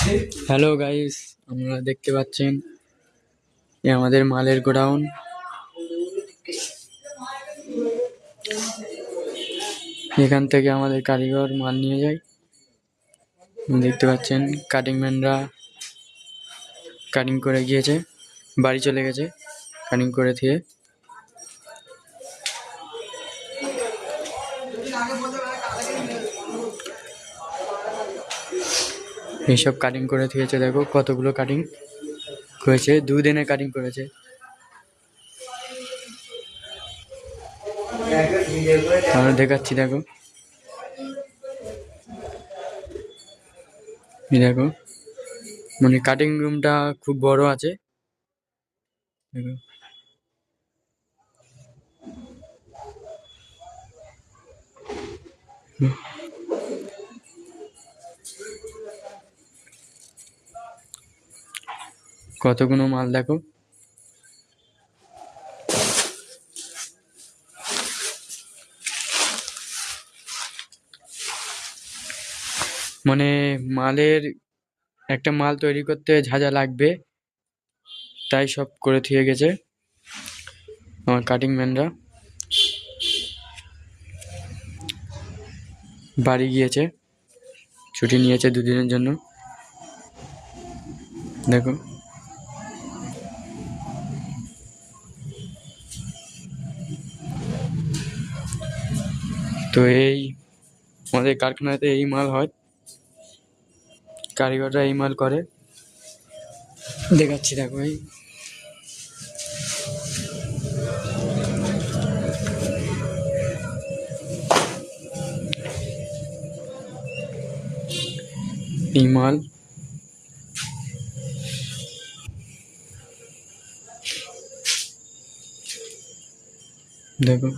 Hello guys, আপনারা দেখতে পাচ্ছেন এ আমাদের মালের গোডাউন। এখান থেকে আমাদের কারিগর মাল নিয়ে যায়। দেখতে পাচ্ছেন কাটিং ম্যানরা কাটিং করে গিয়েছে, বাড়ি চলে গেছে কাটিং করে দিয়ে। এইসব কাটিং করে দিয়েছে, দেখো কতগুলো কাটিং করেছে, 2 দিনে কাটিং করেছে। আমরা দেখাচ্ছি, দেখো দেখো মানে কাটিং রুমটা খুব বড় আছে। দেখো কতগুলো মাল, দেখো মানে মালের একটা মাল তৈরি করতে যা যা লাগবে তাই সব করে দিয়ে গেছে আমার কাটিং ম্যানরা। বাড়ি গিয়েছে, ছুটি নিয়েছে 2 দিনের জন্য। দেখো তো এই আমাদের কারখানাতে এই মাল হয়, কারিগররা এই মাল করে। দেখাচ্ছি, দেখো এই মাল দেখো।